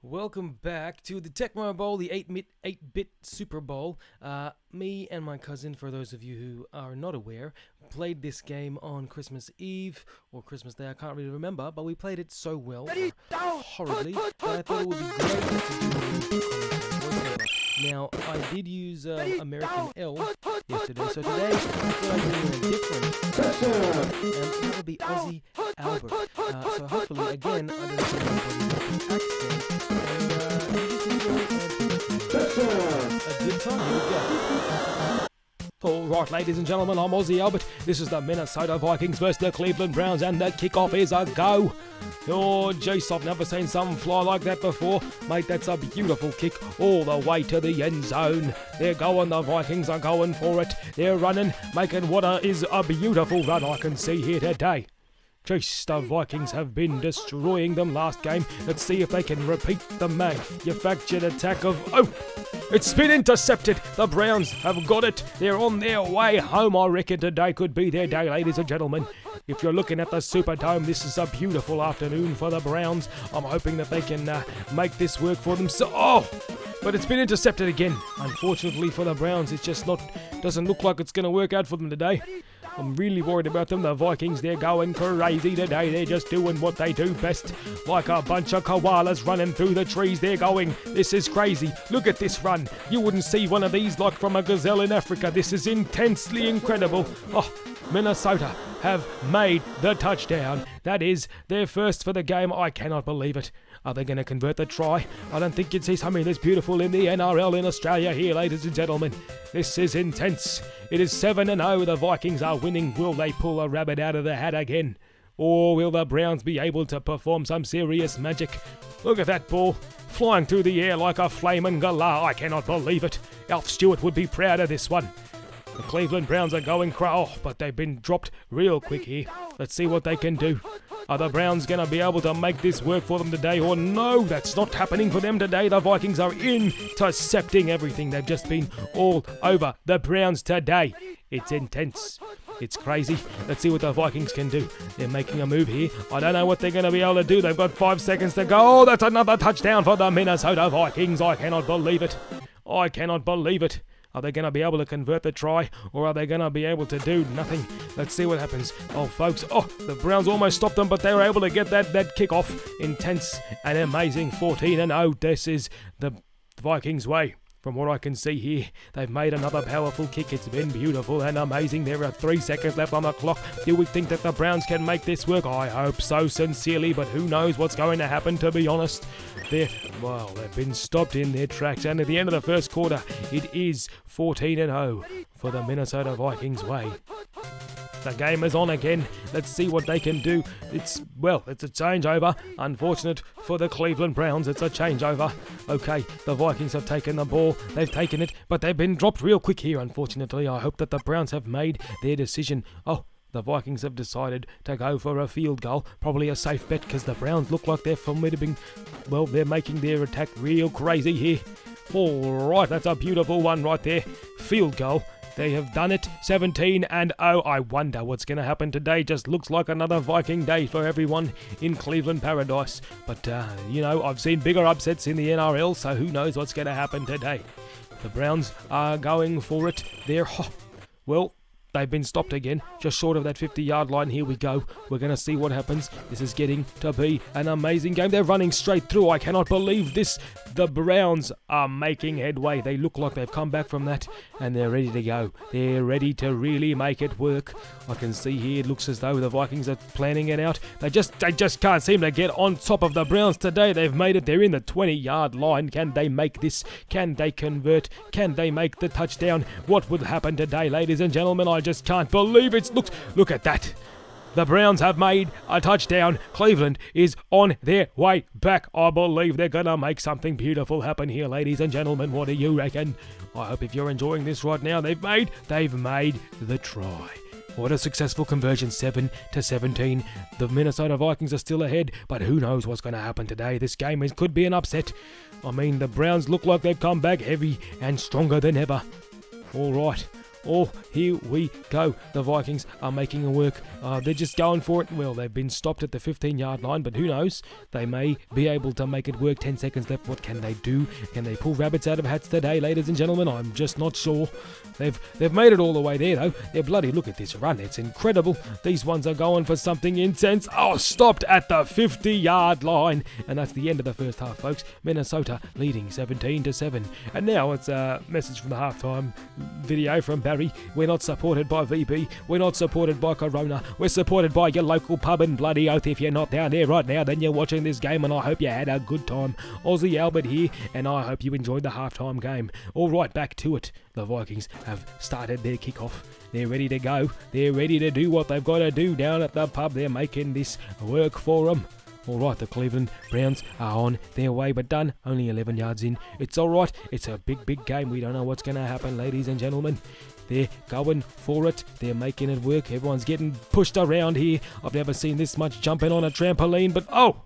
Welcome back to the Tecmo Bowl, the 8-bit Super Bowl. Me and my cousin, for those of you who are not aware, played this game on Christmas Eve or Christmas Day. I can't really remember, but we played it so well, horribly, that I thought it would be great to do voiceover. Now, I did use American L yesterday, so today I thought I'd do a different and that would be Aussie Albert. So hopefully, again, I don't see anybody's accent, and you just enjoy a good time. Here we go. Alright, ladies and gentlemen, I'm Aussie Albert. This is the Minnesota Vikings versus the Cleveland Browns, and the kickoff is a go. Oh, jeez, I've never seen something fly like that before. Mate, that's a beautiful kick all the way to the end zone. They're going, the Vikings are going for it. They're running, making what is a beautiful run I can see here today. Jeez, the Vikings have been destroying them last game. Let's see if they can repeat the manufactured attack of... Oh! It's been intercepted. The Browns have got it. They're on their way home. I reckon today could be their day, ladies and gentlemen. If you're looking at the Superdome, this is a beautiful afternoon for the Browns. I'm hoping that they can make this work for them. But it's been intercepted again. Unfortunately for the Browns, it just doesn't look like it's going to work out for them today. I'm really worried about them. The Vikings, they're going crazy today. They're just doing what they do best. Like a bunch of koalas running through the trees. They're going. This is crazy. Look at this run. You wouldn't see one of these like from a gazelle in Africa. This is intensely incredible. Oh, Minnesota have made the touchdown. That is their first for the game. I cannot believe it. Are they going to convert the try? I don't think you'd see something this beautiful in the NRL in Australia here, ladies and gentlemen. This is intense. It is 7-0. The Vikings are winning. Will they pull a rabbit out of the hat again? Or will the Browns be able to perform some serious magic? Look at that ball, flying through the air like a flaming galah. I cannot believe it. Alf Stewart would be proud of this one. The Cleveland Browns are going but they've been dropped real quick here. Let's see what they can do. Are the Browns going to be able to make this work for them today? Or no, that's not happening for them today. The Vikings are intercepting everything. They've just been all over the Browns today. It's intense. It's crazy. Let's see what the Vikings can do. They're making a move here. I don't know what they're going to be able to do. They've got 5 seconds to go. Oh, that's another touchdown for the Minnesota Vikings. I cannot believe it. I cannot believe it. Are they going to be able to convert the try, or are they going to be able to do nothing? Let's see what happens. Oh, folks. Oh, the Browns almost stopped them, but they were able to get that kickoff. Intense and amazing. 14-0. This is the Vikings' way. From what I can see here, they've made another powerful kick. It's been beautiful and amazing. There are 3 seconds left on the clock. Do we think that the Browns can make this work? I hope so sincerely, but who knows what's going to happen, to be honest. They've been stopped in their tracks. And at the end of the first quarter, it is 14-0 for the Minnesota Vikings' way. The game is on again. Let's see what they can do. It's a changeover. Unfortunate for the Cleveland Browns, it's a changeover. Okay, the Vikings have taken the ball. They've taken it, but they've been dropped real quick here, unfortunately. I hope that the Browns have made their decision. Oh, the Vikings have decided to go for a field goal. Probably a safe bet because the Browns look like they're formidable. Well, they're making their attack real crazy here. All right, that's a beautiful one right there. Field goal. They have done it, 17-0. I wonder what's going to happen today. Just looks like another Viking day for everyone in Cleveland Paradise. But, I've seen bigger upsets in the NRL, so who knows what's going to happen today. The Browns are going for it. They've been stopped again, just short of that 50-yard line. Here we go. We're going to see what happens. This is getting to be an amazing game. They're running straight through. I cannot believe this. The Browns are making headway. They look like they've come back from that, and they're ready to go. They're ready to really make it work. I can see here it looks as though the Vikings are planning it out. They just can't seem to get on top of the Browns today. They've made it. They're in the 20-yard line. Can they make this? Can they convert? Can they make the touchdown? What will happen today, ladies and gentlemen? I just can't believe it. Look at that. The Browns have made a touchdown. Cleveland is on their way back. I believe they're going to make something beautiful happen here, ladies and gentlemen. What do you reckon? I hope if you're enjoying this right now, they've made the try. What a successful conversion, 7-17. The Minnesota Vikings are still ahead, but who knows what's going to happen today. This game could be an upset. I mean, the Browns look like they've come back heavy and stronger than ever. All right. Oh, here we go. The Vikings are making it work. They're just going for it. Well, they've been stopped at the 15-yard line, but who knows? They may be able to make it work. 10 seconds left. What can they do? Can they pull rabbits out of hats today, ladies and gentlemen? I'm just not sure. They've made it all the way there, though. They're bloody, look at this run. It's incredible. These ones are going for something intense. Oh, stopped at the 50-yard line. And that's the end of the first half, folks. Minnesota leading 17-7. And now it's a message from the halftime video from Barry. We're not supported by VB. We're not supported by Corona. We're supported by your local pub, and bloody oath, if you're not down there right now, then you're watching this game, and I hope you had a good time. Aussie Albert here, and I hope you enjoyed the halftime game. All right, back to it. The Vikings have started their kickoff. They're ready to go. They're ready to do what they've got to do down at the pub. They're making this work for them. All right, the Cleveland Browns are on their way, but done. Only 11 yards in. It's all right. It's a big game. We don't know what's going to happen, ladies and gentlemen. They're going for it. They're making it work. Everyone's getting pushed around here. I've never seen this much jumping on a trampoline, but oh!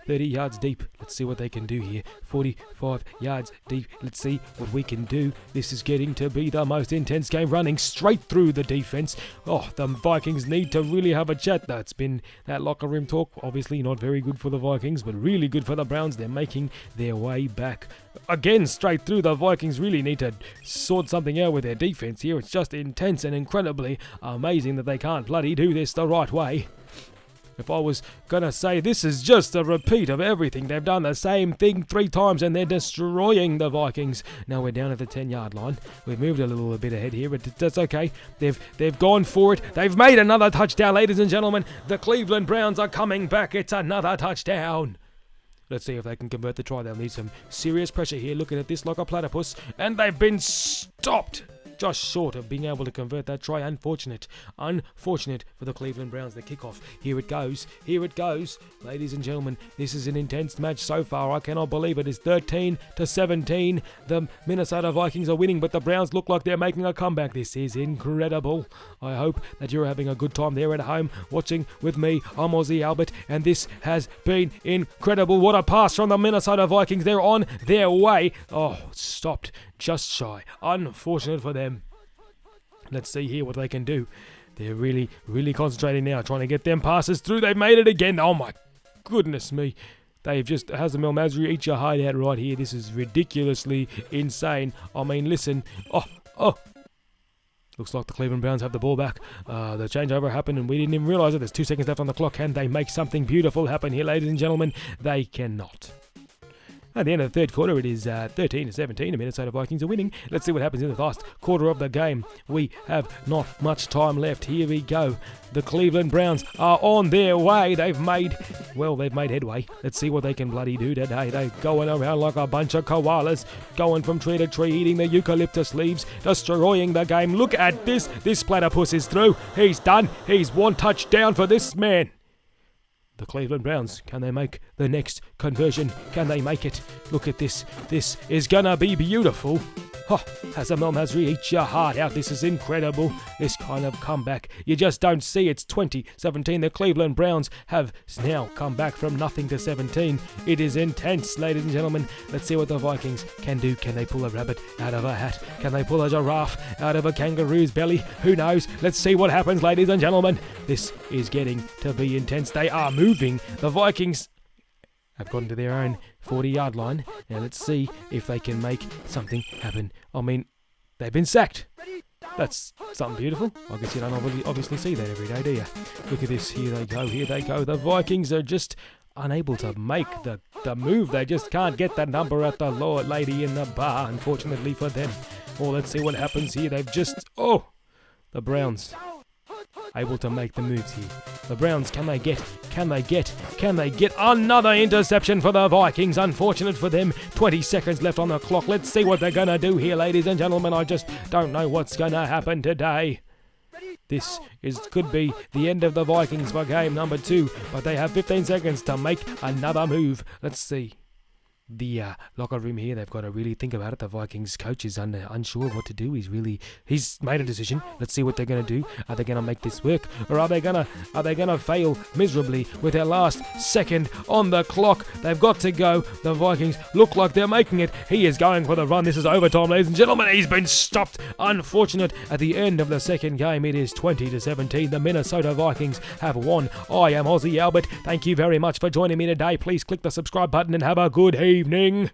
30 yards deep. Let's see what they can do here. 45 yards deep. Let's see what we can do. This is getting to be the most intense game, running straight through the defense. Oh, the Vikings need to really have a chat. That's been that locker room talk. Obviously not very good for the Vikings, but really good for the Browns. They're making their way back. Again, straight through. The Vikings really need to sort something out with their defense here. It's just intense and incredibly amazing that they can't bloody do this the right way. If I was going to say this is just a repeat of everything, they've done the same thing 3 times and they're destroying the Vikings. Now we're down at the 10-yard line. We've moved a little bit ahead here, but that's okay. They've gone for it. They've made another touchdown, ladies and gentlemen. The Cleveland Browns are coming back. It's another touchdown. Let's see if they can convert the try. They'll need some serious pressure here, looking at this like a platypus. And they've been stopped. Just short of being able to convert that try. Unfortunate for the Cleveland Browns. The kickoff. Here it goes. Ladies and gentlemen, this is an intense match so far. I cannot believe it. It's 13-17. The Minnesota Vikings are winning, but the Browns look like they're making a comeback. This is incredible. I hope that you're having a good time there at home watching with me. I'm Aussie Albert, and this has been incredible. What a pass from the Minnesota Vikings. They're on their way. Oh, stopped just shy. Unfortunate for them. Let's see here what they can do. They're really concentrating now, trying to get them passes through. They've made it again. Oh my goodness me. They've just, Hazem El Masri, eat your hideout right here. This is ridiculously insane. I mean, listen. Oh. Looks like the Cleveland Browns have the ball back. The changeover happened and we didn't even realize it. There's 2 seconds left on the clock. Can they make something beautiful happen here, ladies and gentlemen? They cannot. At the end of the third quarter, it is 13-17. The Minnesota Vikings are winning. Let's see what happens in the last quarter of the game. We have not much time left. Here we go. The Cleveland Browns are on their way. They've made headway. Let's see what they can bloody do today. They're going around like a bunch of koalas, going from tree to tree, eating the eucalyptus leaves, destroying the game. Look at this. This platypus is through. He's done. He's 1 touchdown for this man. The Cleveland Browns, can they make the next conversion? Can they make it? Look at this. This is gonna be beautiful. Hazem El Masri, eat your heart out. This is incredible. This kind of comeback. You just don't see. It's 20-17. The Cleveland Browns have now come back from nothing to 17. It is intense, ladies and gentlemen. Let's see what the Vikings can do. Can they pull a rabbit out of a hat? Can they pull a giraffe out of a kangaroo's belly? Who knows? Let's see what happens, ladies and gentlemen. This is getting to be intense. They are moving. The Vikings have gotten to their own 40-yard line. Now let's see if they can make something happen. I mean, they've been sacked. That's something beautiful. I guess you don't obviously see that every day, do you? Look at this. Here they go. The Vikings are just unable to make the move. They just can't get the number at the lady in the bar, unfortunately for them. Well, let's see what happens here. They've just... Oh! The Browns able to make the moves here. The Browns, can they get another interception for the Vikings? Unfortunate for them. 20 seconds left on the clock. Let's see what they're going to do here, ladies and gentlemen. I just don't know what's going to happen today. This could be the end of the Vikings for game number 2, but they have 15 seconds to make another move. Let's see. the locker room here. They've got to really think about it. The Vikings coach is unsure of what to do. He's made a decision. Let's see what they're going to do. Are they going to make this work, or are they going to fail miserably with their last second on the clock? They've got to go. The Vikings look like they're making it. He is going for the run. This is overtime, ladies and gentlemen. He's been stopped. Unfortunate. At the end of the second game, it is 20-17. The Minnesota Vikings have won. I am Aussie Albert. Thank you very much for joining me today. Please click the subscribe button and have a good evening.